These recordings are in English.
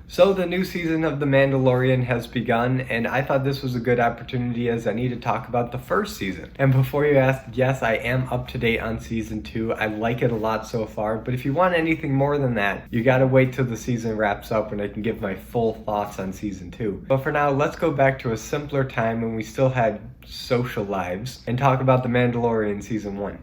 So the new season of The Mandalorian has begun, and I thought this was a good opportunity as I need to talk about the first season. And before you ask, yes, I am up to date on season 2. I like it a lot so far, but if you want anything more than that, you gotta wait till the season wraps up when I can give my full thoughts on season 2. But for now, let's go back to a simpler time when we still had social lives and talk about The Mandalorian season 1.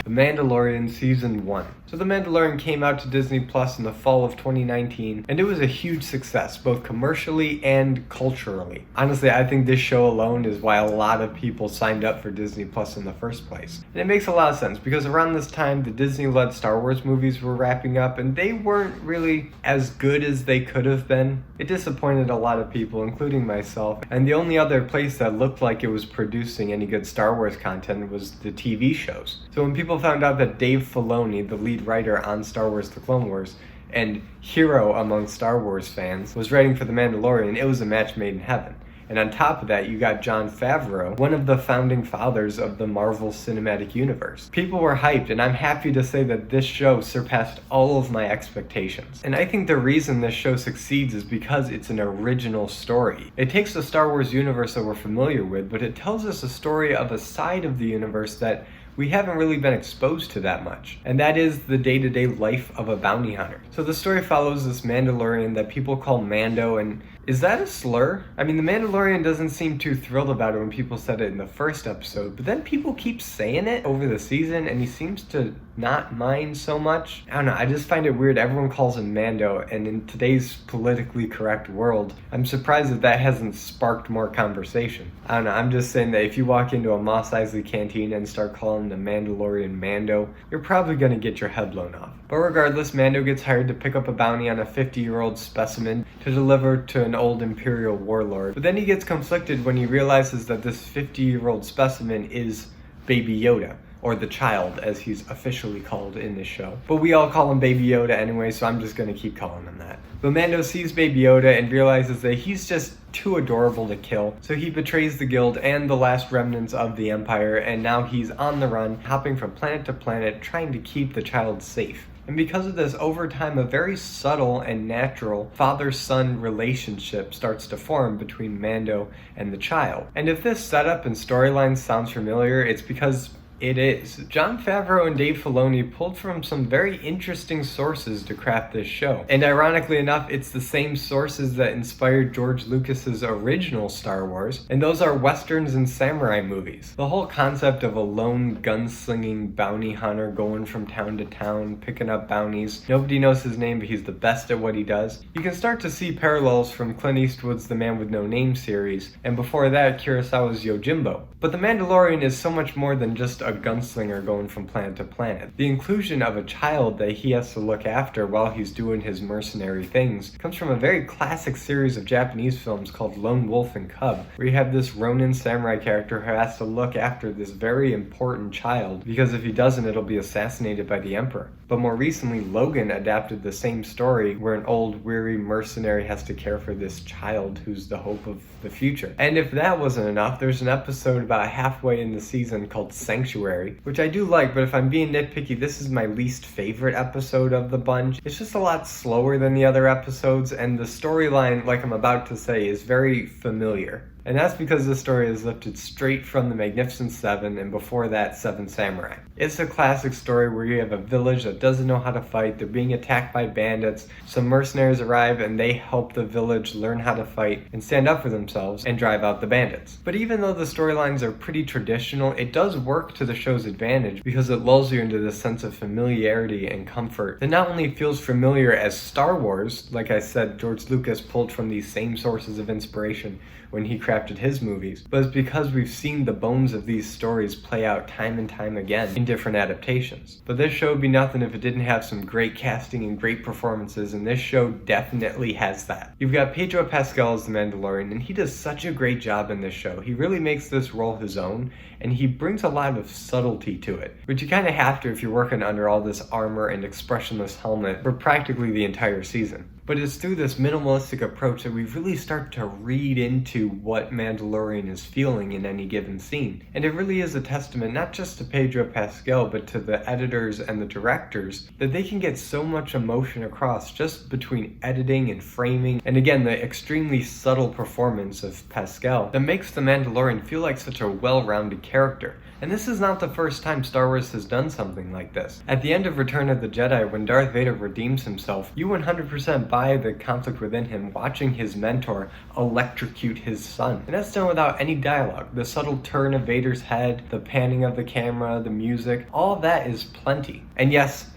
The Mandalorian Season 1. So The Mandalorian came out to Disney Plus in the fall of 2019, and it was a huge success, both commercially and culturally. Honestly, I think this show alone is why a lot of people signed up for Disney Plus in the first place. And it makes a lot of sense, because around this time, the Disney-led Star Wars movies were wrapping up, and they weren't really as good as they could have been. It disappointed a lot of people, including myself, and the only other place that looked like it was producing any good Star Wars content was the TV shows. So when people found out that Dave Filoni, the lead writer on Star Wars The Clone Wars, and hero among Star Wars fans, was writing for The Mandalorian, it was a match made in heaven. And on top of that, you got Jon Favreau, one of the founding fathers of the Marvel Cinematic Universe. People were hyped, and I'm happy to say that this show surpassed all of my expectations. And I think the reason this show succeeds is because it's an original story. It takes the Star Wars universe that we're familiar with, but it tells us a story of a side of the universe that we haven't really been exposed to that much, and that is the day-to-day life of a bounty hunter. So the story follows this Mandalorian that people call Mando, and is that a slur? I mean, the Mandalorian doesn't seem too thrilled about it when people said it in the first episode, but then people keep saying it over the season, and he seems to not mind so much. I don't know, I just find it weird. Everyone calls him Mando, and in today's politically correct world, I'm surprised that that hasn't sparked more conversation. I don't know, I'm just saying that if you walk into a Mos Eisley canteen and start calling the Mandalorian Mando, you're probably gonna get your head blown off. But regardless, Mando gets hired to pick up a bounty on a 50-year-old specimen to deliver to an old Imperial warlord. But then he gets conflicted when he realizes that this 50-year-old specimen is Baby Yoda, or the child, as he's officially called in this show. But we all call him Baby Yoda anyway, so I'm just gonna keep calling him that. But Mando sees Baby Yoda and realizes that he's just too adorable to kill, so he betrays the guild and the last remnants of the Empire, and now he's on the run, hopping from planet to planet, trying to keep the child safe. And because of this, over time, a very subtle and natural father-son relationship starts to form between Mando and the child. And if this setup and storyline sounds familiar, it's because it is. Jon Favreau and Dave Filoni pulled from some very interesting sources to craft this show. And ironically enough, it's the same sources that inspired George Lucas's original Star Wars, and those are westerns and samurai movies. The whole concept of a lone gunslinging bounty hunter going from town to town, picking up bounties. Nobody knows his name, but he's the best at what he does. You can start to see parallels from Clint Eastwood's The Man with No Name series, and before that, Kurosawa's Yojimbo. But The Mandalorian is so much more than just a gunslinger going from planet to planet. The inclusion of a child that he has to look after while he's doing his mercenary things comes from a very classic series of Japanese films called Lone Wolf and Cub, where you have this Ronin samurai character who has to look after this very important child, because if he doesn't, it'll be assassinated by the Emperor. But more recently, Logan adapted the same story where an old, weary mercenary has to care for this child who's the hope of the future. And if that wasn't enough, there's an episode about halfway in the season called Sanctuary, which I do like, but if I'm being nitpicky, this is my least favorite episode of the bunch. It's just a lot slower than the other episodes, and the storyline, like I'm about to say, is very familiar. And that's because the story is lifted straight from the Magnificent Seven, and before that, Seven Samurai. It's a classic story where you have a village that doesn't know how to fight, they're being attacked by bandits, some mercenaries arrive and they help the village learn how to fight and stand up for themselves and drive out the bandits. But even though the storylines are pretty traditional, it does work to the show's advantage because it lulls you into this sense of familiarity and comfort that not only feels familiar as Star Wars, like I said, George Lucas pulled from these same sources of inspiration when he crafted his movies, but it's because we've seen the bones of these stories play out time and time again in different adaptations. But this show would be nothing if it didn't have some great casting and great performances, and this show definitely has that. You've got Pedro Pascal as the Mandalorian, and he does such a great job in this show. He really makes this role his own, and he brings a lot of subtlety to it, which you kind of have to if you're working under all this armor and expressionless helmet for practically the entire season. But it's through this minimalistic approach that we really start to read into what Mandalorian is feeling in any given scene. And it really is a testament not just to Pedro Pascal, but to the editors and the directors, that they can get so much emotion across just between editing and framing, and again, the extremely subtle performance of Pascal that makes the Mandalorian feel like such a well-rounded character. And this is not the first time Star Wars has done something like this. At the end of Return of the Jedi, when Darth Vader redeems himself, you 100% buy the conflict within him watching his mentor electrocute his son. And that's done without any dialogue. The subtle turn of Vader's head, the panning of the camera, the music, all of that is plenty. And yes,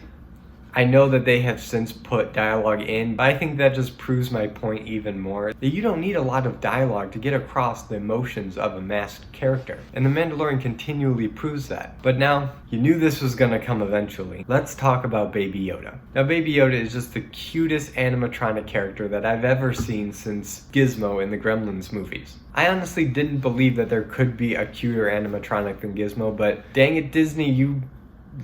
I know that they have since put dialogue in, but I think that just proves my point even more, that you don't need a lot of dialogue to get across the emotions of a masked character. And The Mandalorian continually proves that. But now, you knew this was gonna come eventually. Let's talk about Baby Yoda. Now, Baby Yoda is just the cutest animatronic character that I've ever seen since Gizmo in the Gremlins movies. I honestly didn't believe that there could be a cuter animatronic than Gizmo, but dang it, Disney, you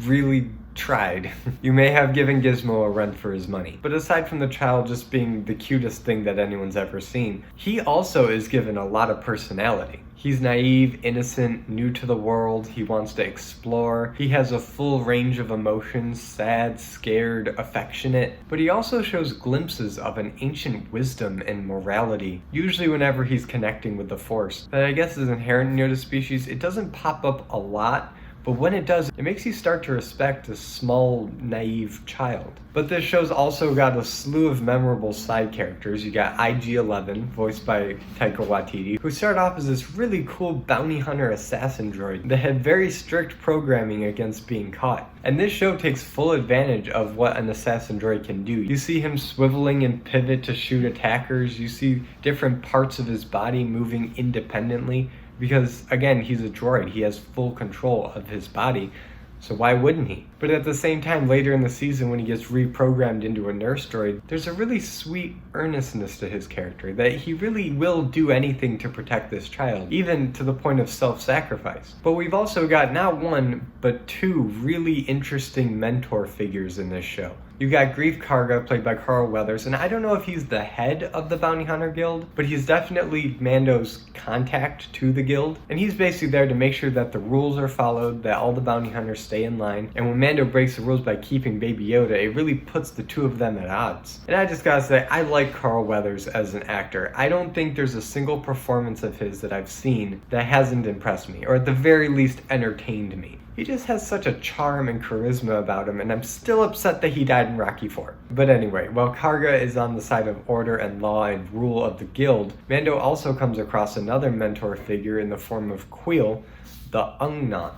really tried. You may have given Gizmo a run for his money. But aside from the child just being the cutest thing that anyone's ever seen, he also is given a lot of personality. He's naive, innocent, new to the world, he wants to explore, he has a full range of emotions, sad, scared, affectionate, but he also shows glimpses of an ancient wisdom and morality, usually whenever he's connecting with the Force, that I guess is inherent in Yoda species. It doesn't pop up a lot, but when it does, it makes you start to respect a small, naive child. But this show's also got a slew of memorable side characters. You got IG-11, voiced by Taika Waititi, who started off as this really cool bounty hunter assassin droid that had very strict programming against being caught. And this show takes full advantage of what an assassin droid can do. You see him swiveling and pivot to shoot attackers. You see different parts of his body moving independently. Because, again, he's a droid, he has full control of his body, so why wouldn't he? But at the same time, later in the season when he gets reprogrammed into a nurse droid, there's a really sweet earnestness to his character, that he really will do anything to protect this child, even to the point of self-sacrifice. But we've also got not one, but two really interesting mentor figures in this show. You got Grief Karga, played by Carl Weathers, and I don't know if he's the head of the Bounty Hunter Guild, but he's definitely Mando's contact to the guild, and he's basically there to make sure that the rules are followed, that all the bounty hunters stay in line, and when Mando breaks the rules by keeping Baby Yoda, it really puts the two of them at odds. And I just gotta say, I like Carl Weathers as an actor. I don't think there's a single performance of his that I've seen that hasn't impressed me, or at the very least entertained me. He just has such a charm and charisma about him, and I'm still upset that he died in Rocky IV. But anyway, while Karga is on the side of order and law and rule of the guild, Mando also comes across another mentor figure in the form of Queel, the Ugnaught.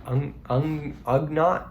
Ugnaught?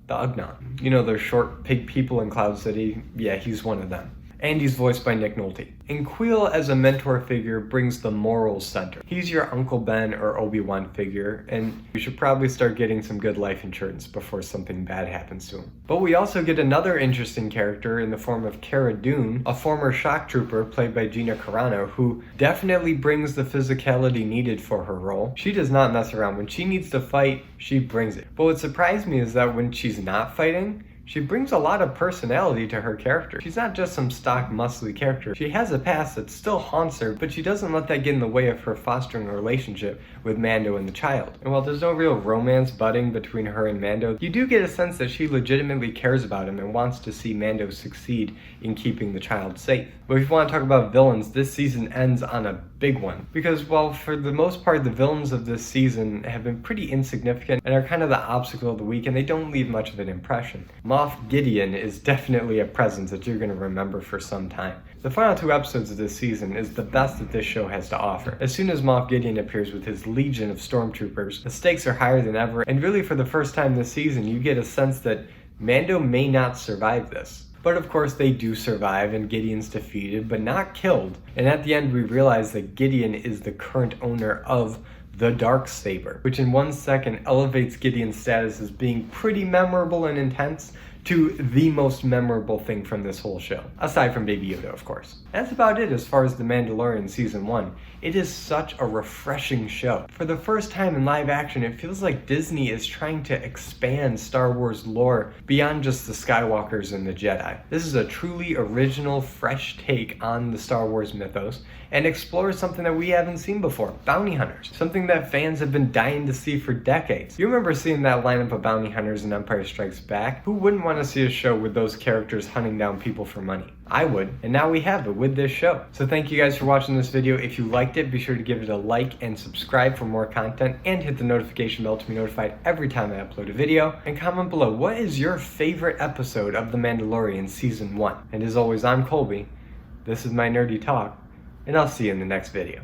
The Ugnaught. You know, those short pig people in Cloud City? Yeah, he's one of them. And he's voiced by Nick Nolte. And Queel as a mentor figure brings the morals center. He's your Uncle Ben or Obi-Wan figure, and you should probably start getting some good life insurance before something bad happens to him. But we also get another interesting character in the form of Cara Dune, a former shock trooper played by Gina Carano, who definitely brings the physicality needed for her role. She does not mess around. When she needs to fight, she brings it. But what surprised me is that when she's not fighting, she brings a lot of personality to her character. She's not just some stock muscly character. She has a past that still haunts her, but she doesn't let that get in the way of her fostering a relationship with Mando and the child. And while there's no real romance budding between her and Mando, you do get a sense that she legitimately cares about him and wants to see Mando succeed in keeping the child safe. But if you want to talk about villains, this season ends on a big one. Because while for the most part the villains of this season have been pretty insignificant and are kind of the obstacle of the week, and they don't leave much of an impression, Moff Gideon is definitely a presence that you're going to remember for some time. The final 2 episodes of this season is the best that this show has to offer. As soon as Moff Gideon appears with his legion of stormtroopers, the stakes are higher than ever, and really for the first time this season you get a sense that Mando may not survive this. But of course they do survive, and Gideon's defeated, but not killed. And at the end we realize that Gideon is the current owner of the Darksaber, which in 1 second elevates Gideon's status as being pretty memorable and intense to the most memorable thing from this whole show, aside from Baby Yoda, of course. That's about it as far as The Mandalorian Season 1. It is such a refreshing show. For the first time in live action, it feels like Disney is trying to expand Star Wars lore beyond just the Skywalkers and the Jedi. This is a truly original, fresh take on the Star Wars mythos, and explores something that we haven't seen before, bounty hunters. Something that fans have been dying to see for decades. You remember seeing that lineup of bounty hunters in Empire Strikes Back? Who wouldn't want to see a show with those characters hunting down people for money? I would, and now we have it with this show. So thank you guys for watching this video. If you liked it, be sure to give it a like and subscribe for more content, and hit the notification bell to be notified every time I upload a video. And comment below, what is your favorite episode of The Mandalorian Season 1? And as always, I'm Colby. This is my nerdy talk, and I'll see you in the next video.